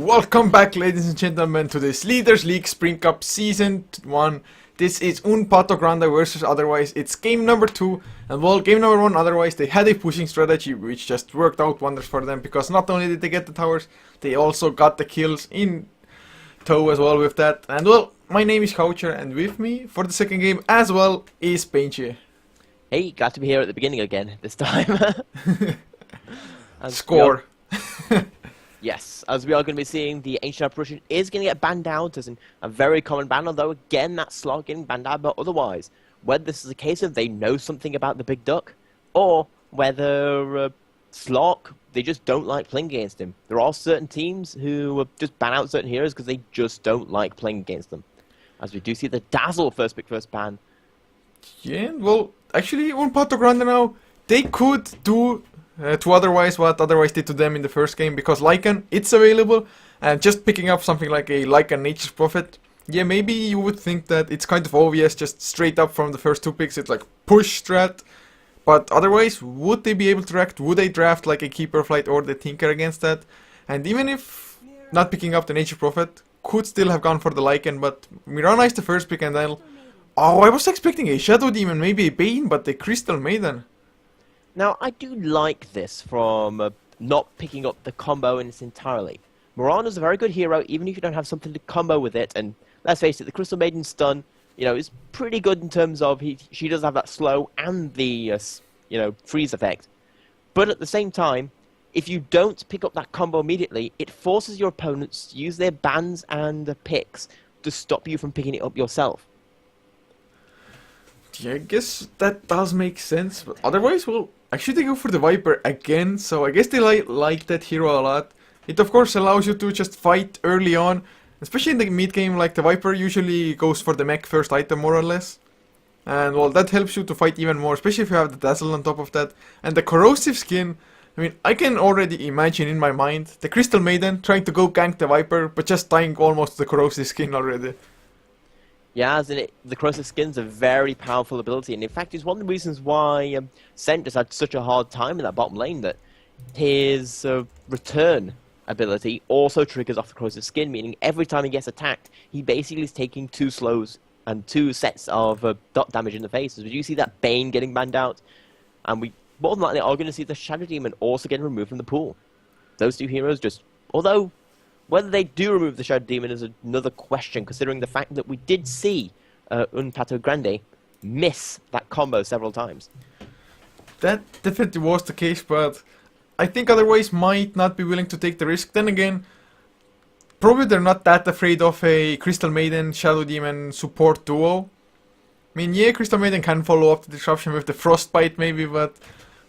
Welcome back, ladies and gentlemen, to this Leaders League Spring Cup Season 1. This is UnPatoGrande versus OtherWise. It's game number 2, and well, game number 1, OtherWise, they had a pushing strategy which just worked out wonders for them, because not only did they get the towers, they also got the kills in tow as well with that. And well, my name is Coucher, and with me for the second game as well is Paintje. Hey, glad to be here at the beginning again, this time. Score. Yes, as we are going to be seeing, the Ancient Apparition is going to get banned out as a very common ban, although again, that slot getting banned out, but otherwise, whether this is a case of they know something about the Big Duck, or whether Slok, they just don't like playing against him. There are certain teams who just ban out certain heroes because they just don't like playing against them. As we do see the Dazzle first pick, first ban. Yeah, well, actually, UnPatoGrande now, they could do to OtherWise what OtherWise did to them in the first game, because Lycan, it's available, and just picking up something like a Lycan Nature's Prophet, yeah, maybe you would think that it's kind of obvious, just straight up from the first 2 picks, it's like push strat, but otherwise, would they be able to react? Would they draft like a Keeper Flight or the Tinker against that? And even if not picking up the Nature's Prophet, could still have gone for the Lycan, but Mirana is the first pick, and then, oh, I was expecting a Shadow Demon, maybe a Bane, but the Crystal Maiden. Now, I do like this from not picking up the combo in its entirely. Mirana's a very good hero, even if you don't have something to combo with it, and let's face it, the Crystal Maiden stun, is pretty good in terms of she does have that slow and the, freeze effect. But at the same time, if you don't pick up that combo immediately, it forces your opponents to use their bans and picks to stop you from picking it up yourself. Yeah, I guess that does make sense, but otherwise, well, actually they go for the Viper again, so I guess they like that hero a lot. It of course allows you to just fight early on, especially in the mid game, like the Viper usually goes for the mech first item more or less. And well, that helps you to fight even more, especially if you have the Dazzle on top of that. And the Corrosive skin, I mean, I can already imagine in my mind the Crystal Maiden trying to go gank the Viper, but just dying almost to the Corrosive skin already. Yeah, as in it, the Corrosive skin's a very powerful ability, and in fact, it's one of the reasons why Cent has had such a hard time in that bottom lane, that his return ability also triggers off the Corrosive skin, meaning every time he gets attacked, he basically is taking 2 slows and 2 sets of dot damage in the face. As we do see that Bane getting banned out, and we more than likely are going to see the Shadow Demon also getting removed from the pool. Those 2 heroes just, although whether they do remove the Shadow Demon is another question, considering the fact that we did see UnPatoGrande miss that combo several times. That definitely was the case, but I think OtherWise might not be willing to take the risk. Then again, probably they're not that afraid of a Crystal Maiden Shadow Demon support duo. I mean, yeah, Crystal Maiden can follow up the disruption with the Frostbite maybe, but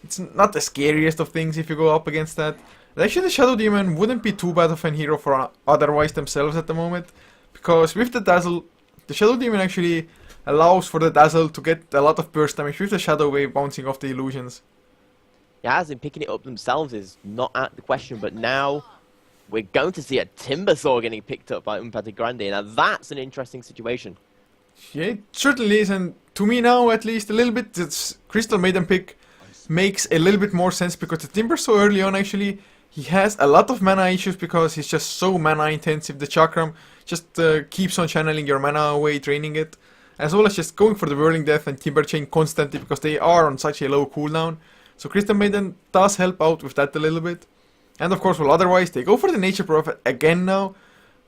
it's not the scariest of things if you go up against that. Actually, the Shadow Demon wouldn't be too bad of a hero for OtherWise themselves at the moment, because with the Dazzle, the Shadow Demon actually allows for the Dazzle to get a lot of burst damage with the Shadow Wave bouncing off the illusions. Yeah, as in picking it up themselves is not at the question, but now we're going to see a Timbersaw getting picked up by UnPatoGrande. Now that's an interesting situation. Yeah, it certainly is, and to me now at least a little bit, this Crystal Maiden pick makes a little bit more sense, because the Timbersaw early on actually, he has a lot of mana issues because he's just so mana intensive. The Chakram just keeps on channeling your mana away, draining it. As well as just going for the Whirling Death and Timber Chain constantly, because they are on such a low cooldown. So Crystal Maiden does help out with that a little bit. And of course, well, OtherWise, they go for the Nature Prophet again now.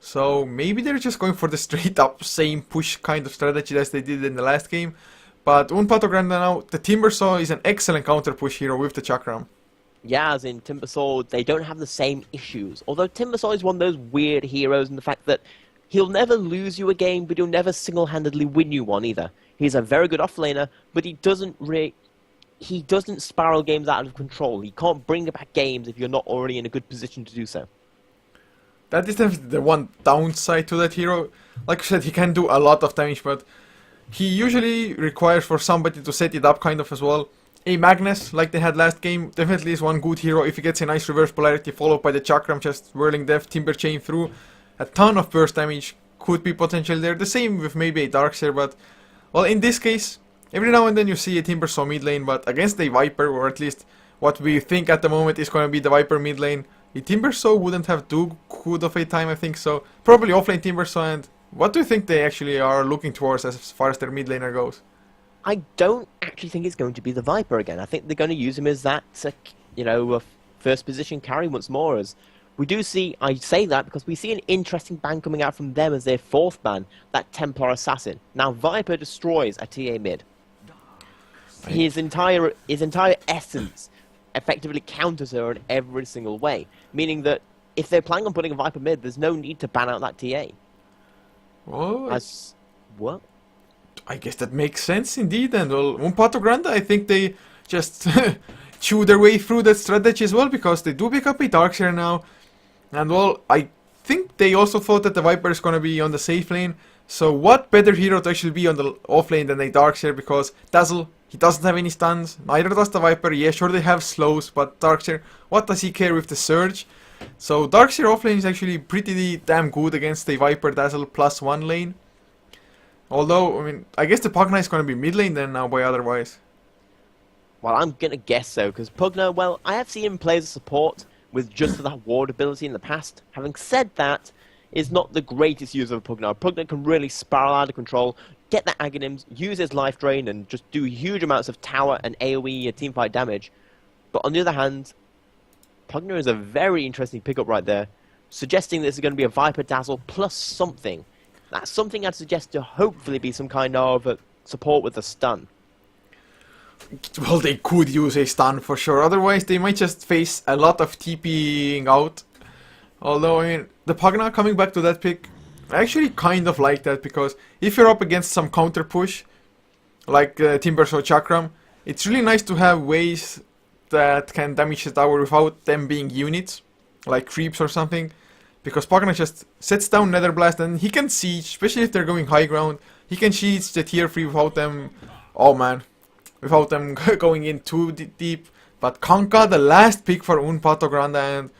So maybe they're just going for the straight up same push kind of strategy as they did in the last game. But UnPatoGrande now, the Timbersaw is an excellent counter push hero with the Chakram. Yeah, as in Timbersaw, they don't have the same issues. Although Timbersaw is one of those weird heroes in the fact that he'll never lose you a game, but he'll never single-handedly win you one either. He's a very good offlaner, but he doesn't spiral games out of control. He can't bring back games if you're not already in a good position to do so. That is definitely the one downside to that hero. Like I said, he can do a lot of damage, but he usually requires for somebody to set it up kind of as well. A Magnus, like they had last game, definitely is one good hero if he gets a nice reverse polarity followed by the Chakram, just Whirling Death, Timber Chain through. A ton of burst damage could be potential there. The same with maybe a Darkseer, but well, in this case, every now and then you see a Timbersaw mid lane, but against a Viper, or at least what we think at the moment is going to be the Viper mid lane, the Timbersaw wouldn't have too good of a time, I think so. Probably offlane Timbersaw, and what do you think they actually are looking towards as far as their mid laner goes? I don't actually think it's going to be the Viper again. I think they're going to use him as that, first position carry once more. As we do see, I say that because we see an interesting ban coming out from them as their fourth ban, that Templar Assassin. Now, Viper destroys a TA mid. His entire essence effectively counters her in every single way, meaning that if they're planning on putting a Viper mid, there's no need to ban out that TA. What? I guess that makes sense indeed, and well, UnPatoGrande, I think they just chew their way through that strategy as well, because they do pick up a Darkseer now, and well, I think they also thought that the Viper is gonna be on the safe lane, so what better hero to actually be on the off lane than a Darkseer, because Dazzle, he doesn't have any stuns, neither does the Viper. Yeah, sure they have slows, but Darkseer, what does he care with the Surge? So Darkseer offlane is actually pretty damn good against a Viper Dazzle +1 lane. Although, I mean, I guess the Pugna is going to be mid lane then now by OtherWise. Well, I'm going to guess so, because Pugna, well, I have seen him play as a support with just for that ward ability in the past. Having said that, is not the greatest user of Pugna. Pugna can really spiral out of control, get the Aghanims, use his life drain, and just do huge amounts of tower and AoE teamfight damage. But on the other hand, Pugna is a very interesting pickup right there, suggesting this is going to be a Viper Dazzle plus something. That's something I'd suggest to hopefully be some kind of support with a stun. Well, they could use a stun for sure, otherwise they might just face a lot of TPing out. Although, I mean, the Pugna, coming back to that pick, I actually kind of like that, because if you're up against some counter push, like Timbersaw Chakram, it's really nice to have ways that can damage the tower without them being units, like creeps or something. Because Pugna just sets down Nether Blast and he can siege, especially if they're going high ground. He can siege the tier 3 without them, oh man, without them going in too deep. But Kanka, the last pick for UnPatoGrande, and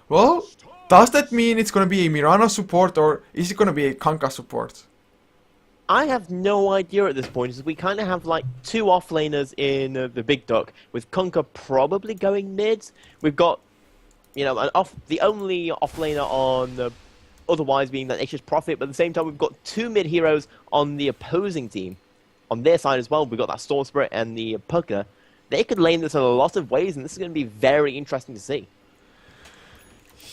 well, does that mean it's gonna be a Mirana support or is it gonna be a Kanka support? I have no idea at this point, as we kind of have like two offlaners in the Big Duck, with Kanka probably going mids. We've got, the only offlaner on OtherWise being that Nature's Prophet, but at the same time we've got two mid heroes on the opposing team. On their side as well, we've got that Storm Spirit and the Pugna. They could lane this in a lot of ways, and this is going to be very interesting to see.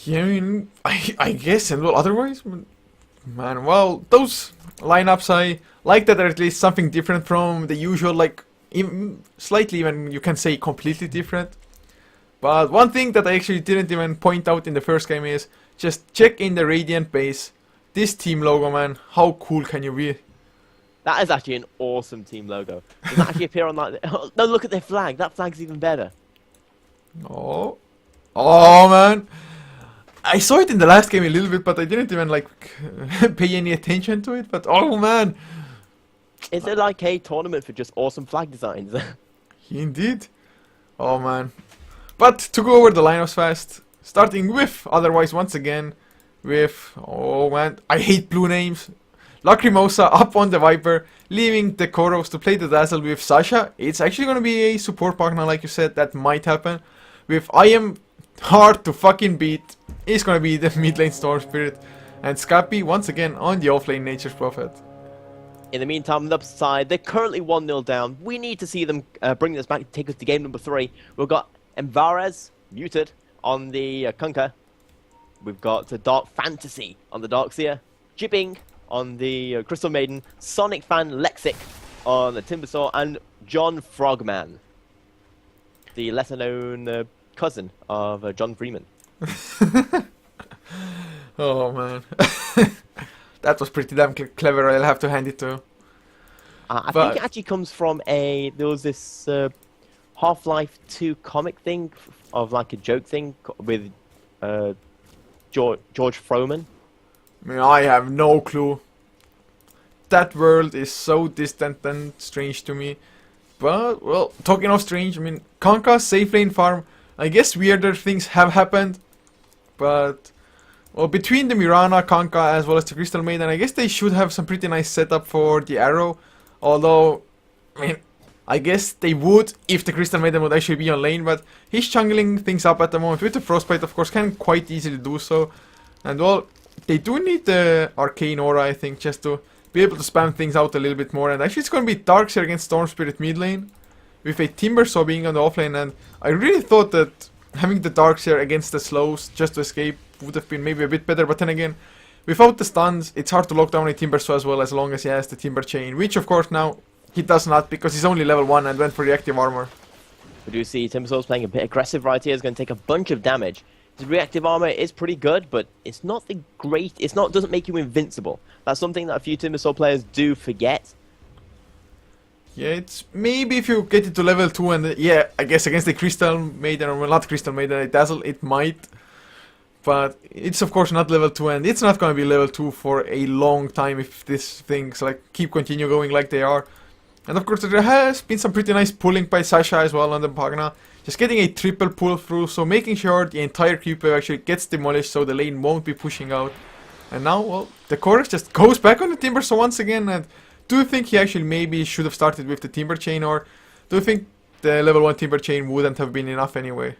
Yeah, I mean, I guess, and well, otherwise, man, well, those lineups, I like that they're at least something different from the usual, like, slightly even, you can say, completely different. But one thing that I actually didn't even point out in the first game is, just check in the Radiant base. This team logo, man, how cool can you be? That is actually an awesome team logo. Does that actually appear on that? Oh, no, look at their flag. That flag's even better. Oh. Oh, man. I saw it in the last game a little bit, but I didn't even, like, pay any attention to it. But, oh, man. Is it like a tournament for just awesome flag designs? Indeed. Oh, man. But, to go over the lineups fast, starting with OtherWise once again, with, oh, man, I hate blue names. Lacrimosa up on the Viper, leaving the Koros to play the Dazzle with Sasha. It's actually going to be a support partner, like you said, that might happen. With I am hard to fucking beat, it's going to be the mid lane Storm Spirit. And Scappi, once again, on the offlane Nature's Prophet. In the meantime, on the upside, they're currently 1-0 down. We need to see them bring this back to take us to game number 3. We've got Emvarez, muted, on the Kunkka. We've got Dark Fantasy on the Darkseer. Jibbing on the Crystal Maiden, Sonic Fan Lexic on the Timbersaw, and John Frogman, the lesser-known cousin of John Freeman. Oh, man. That was pretty damn clever, I'll have to hand it to. I think it actually comes from there was this Half-Life 2 comic thing, of like a joke thing, with George Froman. I mean, I have no clue. That world is so distant and strange to me. But, well, talking of strange, I mean, Kanka's safe lane farm, I guess weirder things have happened. But, well, between the Mirana, Kanka, as well as the Crystal Maiden, I guess they should have some pretty nice setup for the Arrow. Although, I mean, I guess they would if the Crystal Maiden would actually be on lane, but he's jungling things up at the moment. With the Frostbite, of course, can quite easily do so. And well, they do need the Arcane Aura, I think, just to be able to spam things out a little bit more. And actually it's going to be Darkseer against Storm Spirit mid lane, with a Timbersaw being on the offlane. And I really thought that having the Darkseer against the slows just to escape would have been maybe a bit better, but then again, without the stuns, it's hard to lock down a Timbersaw as well, as long as he has the Timber Chain, which of course now he does not, because he's only level 1 and went for reactive armor. We do see Timbersaw's playing a bit aggressive right here. He's going to take a bunch of damage. His reactive armor is pretty good, but it's not the great. Doesn't make you invincible. That's something that a few Timbersaw players do forget. Yeah, it's maybe if you get it to level 2 and yeah, I guess against the Crystal Maiden, or well, not Crystal Maiden, a Dazzle, it might. But it's of course not level 2, and it's not going to be level 2 for a long time if these things continue going like they are. And of course there has been some pretty nice pulling by Sasha as well on the Pagna. Just getting a triple pull through, so making sure the entire creep wave actually gets demolished so the lane won't be pushing out. And now, well, the chorus just goes back on the Timbersaw once again. And do you think he actually maybe should have started with the Timber Chain, or do you think the level 1 Timber Chain wouldn't have been enough anyway?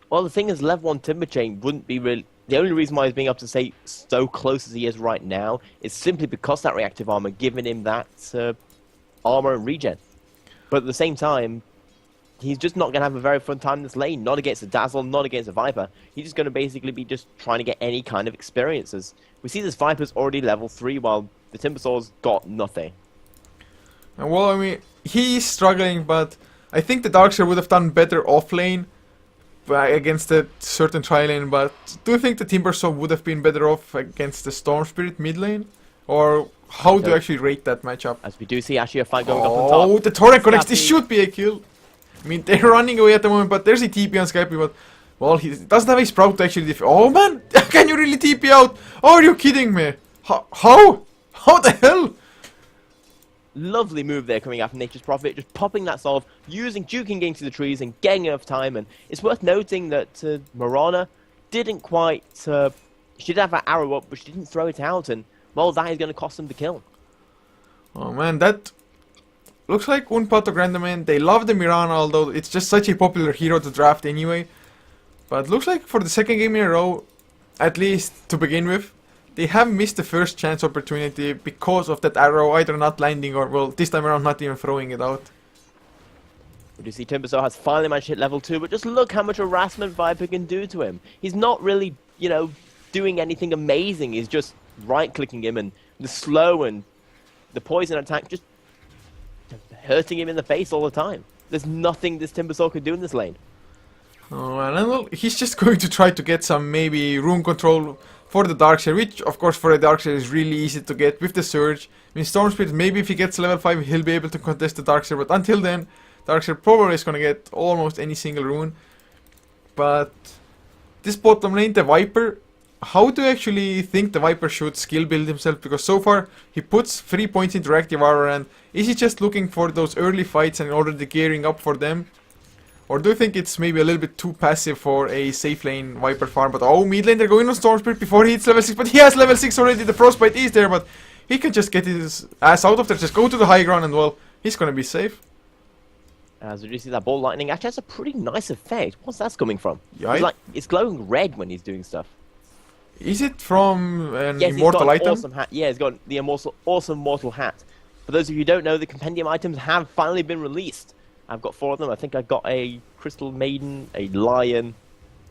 Well, the thing is, level 1 Timber Chain wouldn't be really... The only reason why he's being able to stay so close as he is right now is simply because that reactive armor giving him that armor and regen. But at the same time, he's just not going to have a very fun time in this lane. Not against a Dazzle, not against a Viper. He's just going to basically be just trying to get any kind of experiences. We see this Viper's already level 3, while the Timbersaw's got nothing. Well, I mean, he's struggling, but I think the Darkseer would have done better off lane against a certain tri-lane. But do you think the Timbersaw would have been better off against the Storm Spirit mid lane? Or how do you actually rate that matchup? As we do see actually a fight going up on top. Oh, the Torrent connects. This should be a kill. I mean, they're running away at the moment, but there's a TP on Skype, but well, he doesn't have a Sprout to actually oh man, can you really TP out? Oh, are you kidding me? How? How the hell? Lovely move there coming out from Nature's Prophet, just popping that solve, juking into the trees and getting enough time. And it's worth noting that Morana didn't quite, she did have her arrow up, but she didn't throw it out, and well, that is going to cost them the kill. Oh man, that looks like UnPatoGrande, man. They love the Mirana, although it's just such a popular hero to draft anyway. But looks like for the second game in a row, at least to begin with, they have missed the first chance opportunity because of that arrow either not landing or, well, this time around not even throwing it out. We do see Timbersaw has finally managed to hit level 2, but just look how much harassment Viper can do to him. He's not really, doing anything amazing. He's just right-clicking him, and the slow and the poison attack just hurting him in the face all the time. There's nothing this Timbersaw could do in this lane. Oh, and well, he's just going to try to get some maybe rune control for the Darkseer, which of course for a Darkseer is really easy to get with the Surge. I mean, Storm Spirit, maybe if he gets level 5 he'll be able to contest the Darkseer, but until then, Darkseer probably is going to get almost any single rune. But this bottom lane, the Viper, how do you actually think the Viper should skill build himself? Because so far he puts 3 points into reactive armor, and is he just looking for those early fights and already gearing up for them? Or do you think it's maybe a little bit too passive for a safe lane Viper farm? But oh, mid lane they're going on Storm Spirit before he hits level 6, but he has level 6 already, the Frostbite is there, but he can just get his ass out of there, just go to the high ground, and well, he's gonna be safe. As we do see that ball lightning actually has a pretty nice effect. What's that coming from? Yeah, it's glowing red when he's doing stuff. Is it from an yes, immortal he's got an item? Awesome hat. Yeah, he's got the awesome mortal hat. For those of you who don't know, the compendium items have finally been released. I've got 4 of them. I think I got a Crystal Maiden, a Lion,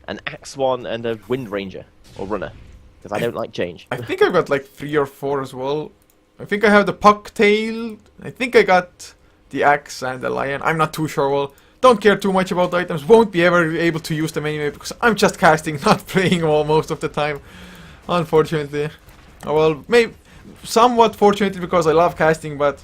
an Axe One, and a Wind Ranger, or Runner, because I don't like change. I think I've got like 3 or 4 as well. I think I have the Puck Tail. I think I got the Axe and the Lion. I'm not too sure. Well, don't care too much about the items. Won't be ever able to use them anyway, because I'm just casting, not playing most of the time. Unfortunately. Well, maybe somewhat fortunately because I love casting, but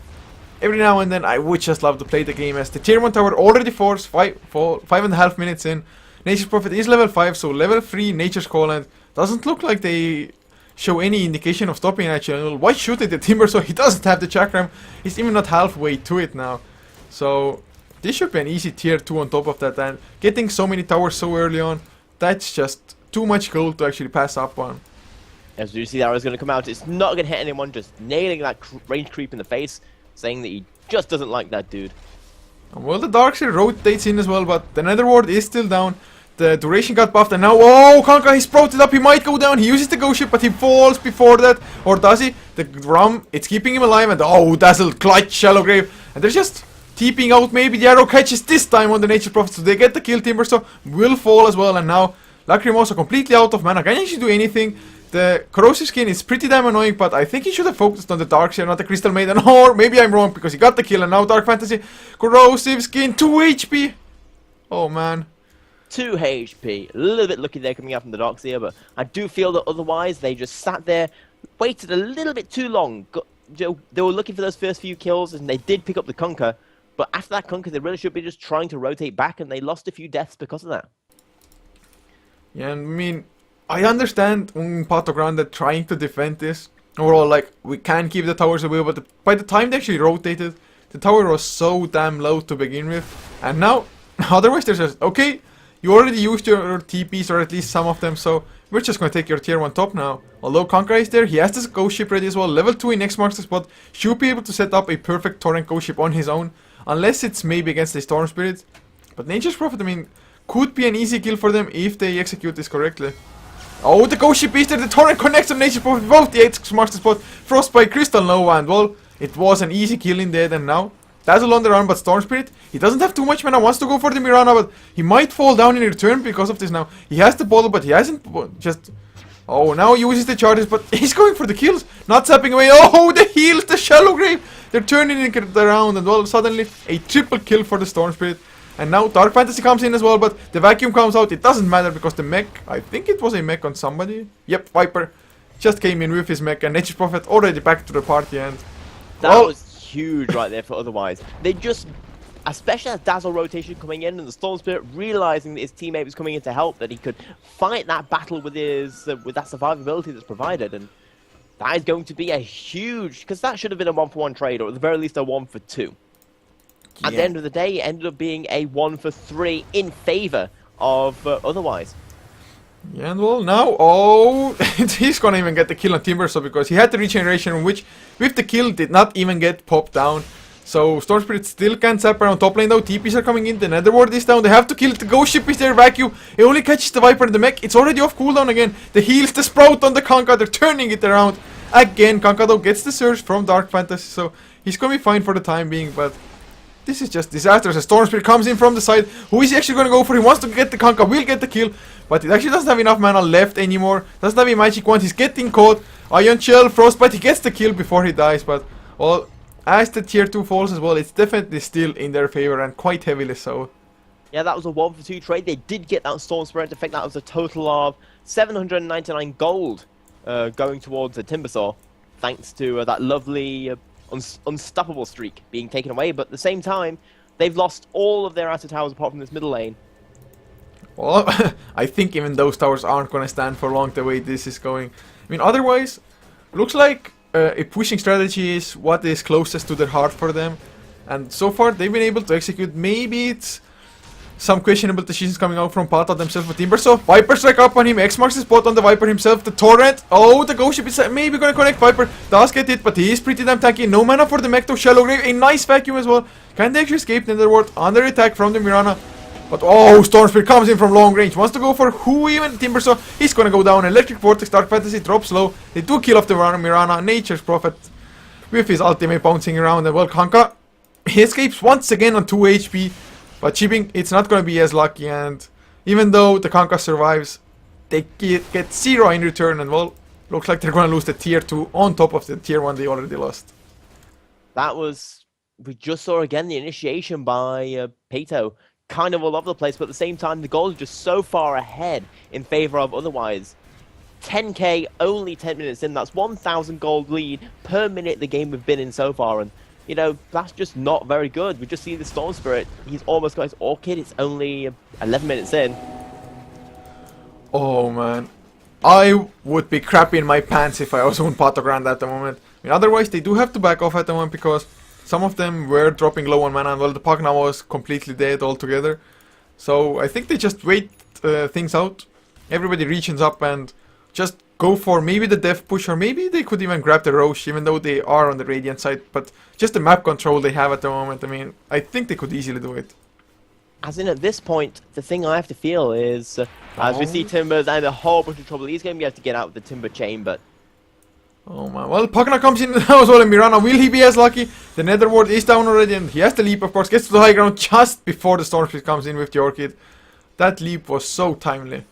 every now and then I would just love to play the game, as the tier 1 tower already forced 5.5 minutes in. Nature's Prophet is level 5, so level 3 Nature's Call, and doesn't look like they show any indication of stopping actually. Why should they? The Timbersaw, he doesn't have the chakram, he's even not halfway to it now. So this should be an easy tier 2 on top of that, and getting so many towers so early on, that's just too much gold to actually pass up on. As you see, the arrow's going to come out. It's not going to hit anyone, just nailing that range creep in the face, saying that he just doesn't like that dude. And well, the Darkseer rotates in as well, but the Nether Ward is still down. The duration got buffed, and now, oh, Kanka, he sprouted up, he might go down. He uses the ghost ship, but he falls before that. Or does he? The Rum, it's keeping him alive, and oh, Dazzle, clutch, Shallow Grave. And they're just TPing out. Maybe the arrow catches this time on the Nature's Prophet, so they get the kill. Timbersaw will fall as well, and now Lacrimosa completely out of mana. Can't actually do anything. The Corrosive Skin is pretty damn annoying, but I think he should have focused on the Darkseer, not the Crystal Maiden. Or maybe I'm wrong, because he got the kill, and now Dark Fantasy, Corrosive Skin, 2 HP. Oh, man. 2 HP. A little bit lucky there coming out from the Darkseer, but I do feel that otherwise they just sat there, waited a little bit too long. They were looking for those first few kills, and they did pick up the Conquer, but after that Conquer, they really should be just trying to rotate back, and they lost a few deaths because of that. Yeah, I mean, I understand UnPatoGrande trying to defend this. Overall, like, we can keep the towers away, but by the time they actually rotated, the tower was so damn low to begin with. And now, OtherWise, there's just, okay, you already used your TPs, or at least some of them, so we're just going to take your tier 1 top now. Although Conqueror is there, he has this ghost ship ready as well. Level 2 in X marks the spot. Should be able to set up a perfect torrent ghost ship on his own. Unless it's maybe against a Storm Spirit. But Nature's Prophet, I mean, could be an easy kill for them if they execute this correctly. Oh, the ghost ship is there. The torrent connects on Nature's Prophet. Both the 8 marks the spot. Frostbite, Crystal Nova, and well, it was an easy kill in there. And now Dazzle on the run, but Storm Spirit, he doesn't have too much mana, wants to go for the Mirana, but he might fall down in return because of this now. He has the bottle, but he hasn't just... Oh, now he uses the charges, but he's going for the kills, not zapping away. Oh, the heals, the Shallow Grave! They're turning it around, and well, suddenly, a triple kill for the Storm Spirit. And now Dark Fantasy comes in as well, but the vacuum comes out. It doesn't matter because the mech, I think it was a mech on somebody. Yep, Viper just came in with his mech, and Nature's Prophet already back to the party, and... That was huge right there for otherwise. They just, especially as Dazzle rotation coming in and the Storm Spirit realizing that his teammate was coming in to help, that he could fight that battle with his with that survivability that's provided, and that is going to be a huge, because that should have been a 1-for-1 trade, or at the very least a 1-for-2. Yeah. At the end of the day, it ended up being a 1-for-3 in favor of otherwise. Yeah, and well, now, oh, he's gonna even get the kill on Timbersaw because he had the regeneration, which, with the kill, did not even get popped down. So, Storm Spirit still can't zap around top lane though. TPs are coming in, the Nether Ward is down, they have to kill it. The ghost ship is there, vacuum. It only catches the Viper and the mech, it's already off cooldown again. The heals, the Sprout on the Conka, they're turning it around. Again, Conka though gets the surge from Dark Fantasy, so he's gonna be fine for the time being, but... This is just disastrous. A Storm Spirit comes in from the side. Who is he actually going to go for? He wants to get the Conka. Will get the kill. But it actually doesn't have enough mana left anymore. Doesn't have a magic wand. He's getting caught. Ion Shell, Frostbite. He gets the kill before he dies. But, well, as the tier 2 falls as well, it's definitely still in their favor. And quite heavily so. Yeah, that was a 1-for-2 trade. They did get that Storm Spirit effect. That was a total of 799 gold going towards the Timbersaw. Thanks to that lovely... unstoppable streak being taken away, but at the same time, they've lost all of their outer towers apart from this middle lane. Well, I think even those towers aren't going to stand for long the way this is going. I mean, otherwise, looks like a pushing strategy is what is closest to their heart for them. And so far, they've been able to execute. Maybe it's some questionable decisions coming out from Pata themselves with Timbersaw. Viper strike up on him. X marks the spot on the Viper himself. The torrent. Oh, the ghost ship is maybe going to connect. Viper does get hit, but he is pretty damn tanky. No mana for the Mecto. Shallow Grave. A nice vacuum as well. Can they actually escape Nether Ward? Under attack from the Mirana. But oh, Storm Spirit comes in from long range. Wants to go for who even? Timbersaw. He's going to go down. Electric Vortex. Dark Fantasy drops low. They do kill off the Mirana. Nature's Prophet with his ultimate bouncing around. And well, Kanka, he escapes once again on 2 HP. But Chipping, it's not going to be as lucky, and even though the Kanka survives, they get 0 in return, and well, looks like they're going to lose the tier 2 on top of the tier 1 they already lost. That was, we just saw again the initiation by Pato, kind of all over the place, but at the same time, the goal is just so far ahead in favor of otherwise. 10k, only 10 minutes in, that's 1,000 gold lead per minute the game we've been in so far, and you know, that's just not very good. We just see the Storm Spirit. He's almost got his Orchid. It's only 11 minutes in. Oh, man. I would be crapping my pants if I was UnPatoGrande at the moment. I mean, otherwise, they do have to back off at the moment because some of them were dropping low on mana. And well, the Puck now was completely dead altogether. So I think they just wait things out. Everybody reaches up and just go for maybe the death push, or maybe they could even grab the Roche, even though they are on the Radiant side. But just the map control they have at the moment, I mean, I think they could easily do it. As in, at this point, the thing I have to feel is, as we see Timber's in a whole bunch of trouble, he's going to be able to get out of the Timber chain, but... Oh man, well, Pugna comes in now as well, and Mirana, will he be as lucky? The Nether Ward is down already, and he has the leap, of course, gets to the high ground just before the Storm Spirit comes in with the Orchid. That leap was so timely.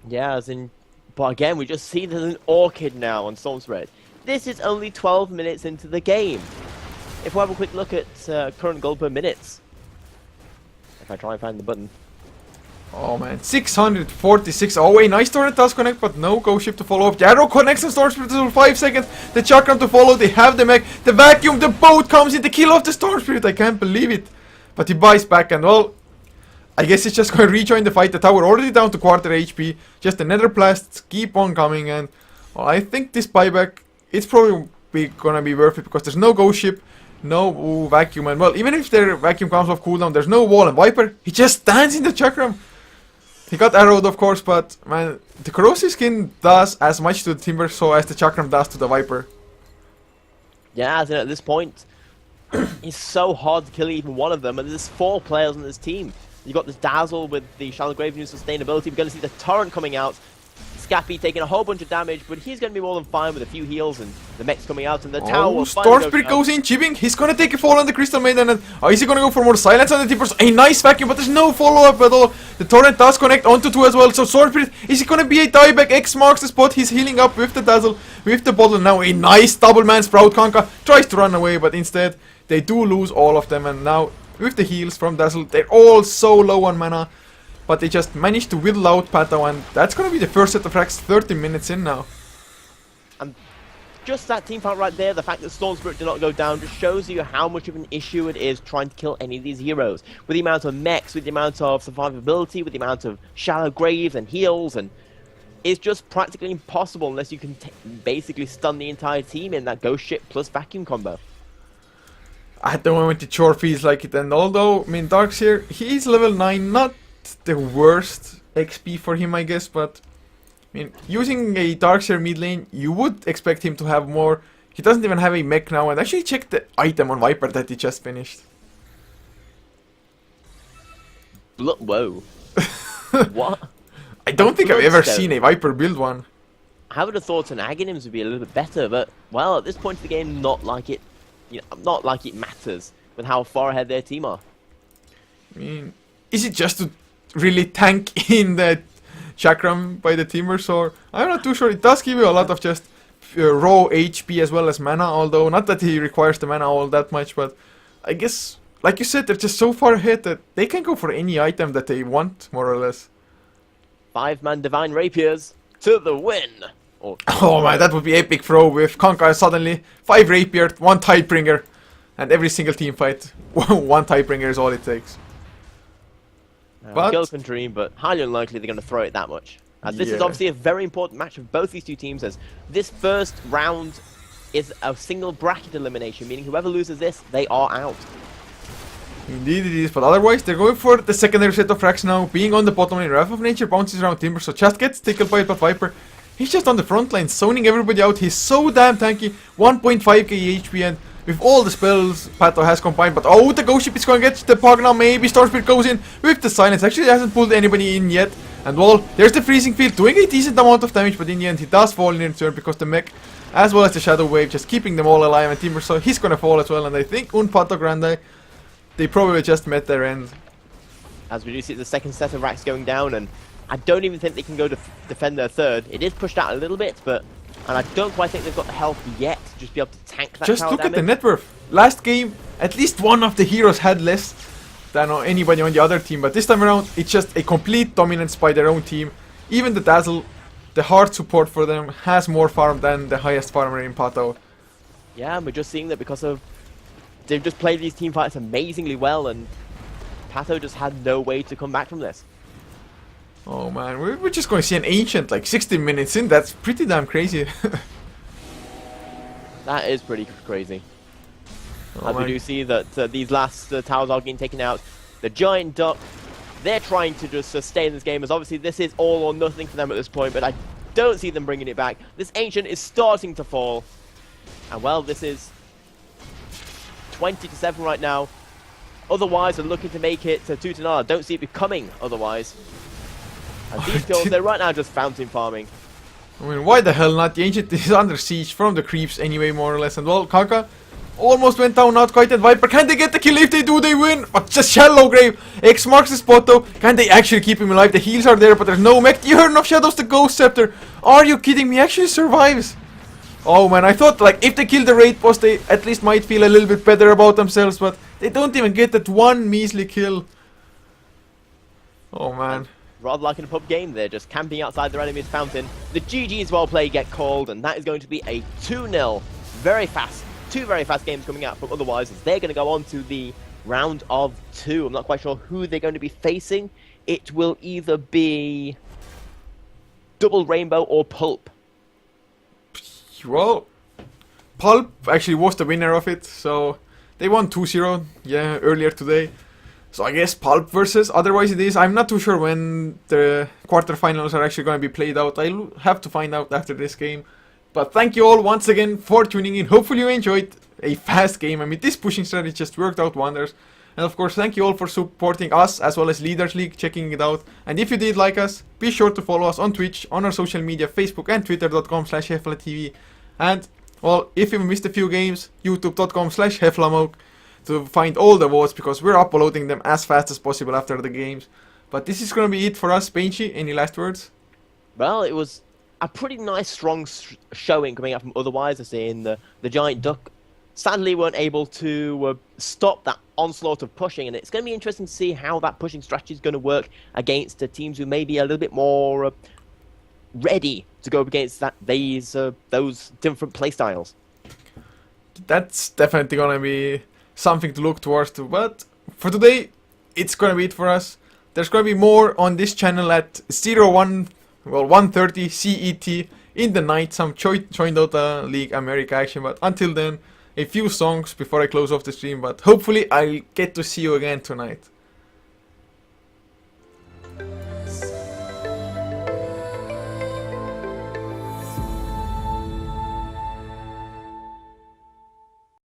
Yeah, as in... But again, we just see there's an Orchid now on Storm Spirit. This is only 12 minutes into the game. If we have a quick look at current gold per minutes. If I try and find the button. Oh man, 646. Oh wait, nice torrent does connect, but no ghost ship to follow up. The arrow connects and Storm Spirit for 5 seconds. The Chakram to follow, they have the mech. The vacuum, the boat comes in, the kill of the Storm Spirit. I can't believe it. But he buys back, and well, I guess he's just going to rejoin the fight. The tower already down to quarter HP. Just the nether blasts keep on coming, and well, I think this buyback, it's probably going to be worth it, because there's no ghost ship, no vacuum, and well, even if their vacuum comes off cooldown, there's no wall, and Viper, he just stands in the Chakram. He got arrowed, of course, but man, the corrosive skin does as much to the Timber so as the Chakram does to the Viper. Yeah, as in at this point, it's so hard to kill even one of them, and there's 4 players on this team. You've got this Dazzle with the Shallow Grave new sustainability. We're going to see the Torrent coming out. Scappy taking a whole bunch of damage, but he's going to be more than fine with a few heals, and the mech's coming out, and the tower will Storm Spirit goes in, chipping. He's going to take a fall on the Crystal Maiden, and is he going to go for more silence on the Timbers? A nice vacuum, but there's no follow-up at all. The Torrent does connect onto 2 as well, so Storm Spirit, is he going to be a dieback? X marks the spot. He's healing up with the Dazzle, with the bottle. Now a nice double man Sprout Conker tries to run away, but instead they do lose all of them, and now with the heals from Dazzle, they're all so low on mana. But they just managed to whittle out Pato, and that's going to be the first set of frags 30 minutes in now. And just that team fight right there, the fact that Storm Spirit did not go down, just shows you how much of an issue it is trying to kill any of these heroes. With the amount of mechs, with the amount of survivability, with the amount of shallow graves and heals, and it's just practically impossible unless you can basically stun the entire team in that ghost ship plus vacuum combo. At the moment it sure feels like it, and although, I mean, Darkseer, he's level 9, not the worst XP for him, I guess, but I mean, using a Darkseer mid lane, you would expect him to have more. He doesn't even have a mech now, and actually check the item on Viper that he just finished. Whoa. What? I don't think I've ever seen a Viper build one. I would have thought an Aghanims would be a little bit better, but well, at this point of the game, not like it matters with how far ahead their team are. I mean, is it just to really tank in the Chakram by the Timbers, or I'm not too sure. It does give you a lot of just raw HP as well as mana, although not that he requires the mana all that much, but I guess, like you said, they're just so far ahead that they can go for any item that they want, more or less. 5-man Divine Rapiers to the win! Oh man, that would be epic throw with Conquer suddenly. 5 Rapier, 1 Tidebringer, and every single team fight, 1 Tidebringer is all it takes. Girls can dream, but highly unlikely they're going to throw it that much. As this is obviously a very important match for both these two teams, as this first round is a single bracket elimination, meaning whoever loses this, they are out. Indeed it is, but otherwise they're going for the secondary set of frags now, being on the bottom lane. Wrath of Nature bounces around Timber, so just gets tickled by it, but Viper, he's just on the front line, zoning everybody out. He's so damn tanky, 1.5k HP, and with all the spells Pato has combined, but oh, the ghost ship is going to get the Pug now. Maybe Storm Spirit goes in with the silence. Actually, he hasn't pulled anybody in yet. And well, there's the freezing field doing a decent amount of damage, but in the end he does fall in return because the mech, as well as the shadow wave, just keeping them all alive, and Timber, so he's going to fall as well. And I think UnPatoGrande, they probably just met their end. As we do see the second set of racks going down, and I don't even think they can go to defend their third. It is pushed out a little bit, but and I don't quite think they've got the health yet to just be able to tank that. Just look damage. at the net worth. Last game, at least one of the heroes had less than anybody on the other team, but this time around, it's just a complete dominance by their own team. Even the Dazzle, the hard support for them, has more farm than the highest farmer in Pato. Yeah, and we're just seeing that because of they've just played these team fights amazingly well, and Pato just had no way to come back from this. Oh man, we're just going to see an Ancient like 16 minutes in. That's pretty damn crazy. That is pretty crazy. Oh As we do see that these last towers are getting taken out. The Giant Duck, they're trying to just sustain this game, as obviously this is all or nothing for them at this point, but don't see them bringing it back. This Ancient is starting to fall. And well, this is 20-7 right now. OtherWise are looking to make it to 2-0. Don't see it becoming OtherWise. And these kills, they're right now just fountain farming. I mean, why the hell not? The Ancient is under siege from the creeps anyway, more or less. And well, Kaka almost went down, not quite. And Viper, can they get the kill? If they do, they win. But just shallow grave. X marks the spot though. Can they actually keep him alive? The heals are there, but there's no mech. You heard of Shadows, the Ghost Scepter. Are you kidding me? Actually survives. Oh man, I thought like if they kill the raid boss, they at least might feel a little bit better about themselves, but they don't even get that one measly kill. Oh man. Rather like in a pub game, they're just camping outside their enemy's fountain. The GG's well played get called, and that is going to be a 2-0. Very fast. Two very fast games coming out from OtherWise, as they're going to go on to the round of 2. I'm not quite sure who they're going to be facing. It will either be Double Rainbow or Pulp. Well, Pulp actually was the winner of it, so they won 2-0, yeah, earlier today. So I guess Pulp versus OtherWise it is. I'm not too sure when the quarterfinals are actually going to be played out. I'll have to find out after this game. But thank you all once again for tuning in. Hopefully you enjoyed a fast game. I mean, this pushing strategy just worked out wonders. And of course, thank you all for supporting us as well as Leaders League, checking it out. And if you did like us, be sure to follow us on Twitch, on our social media, Facebook and Twitter.com/HeflatV. And, well, if you missed a few games, YouTube.com/Heflamok to find all the votes, because we're uploading them as fast as possible after the games. But this is going to be it for us. Benchy, any last words? Well, it was a pretty nice, strong showing coming out from OtherWise. I say in the Giant Duck sadly weren't able to stop that onslaught of pushing, and it's going to be interesting to see how that pushing strategy is going to work against teams who may be a little bit more ready to go up against those different playstyles. That's definitely going to be something to look towards to. But for today, it's going to be it for us. There's going to be more on this channel at 1:30 CET in the night, some Join Dota League America action. But until then, a few songs before I close off the stream, but hopefully I'll get to see you again tonight.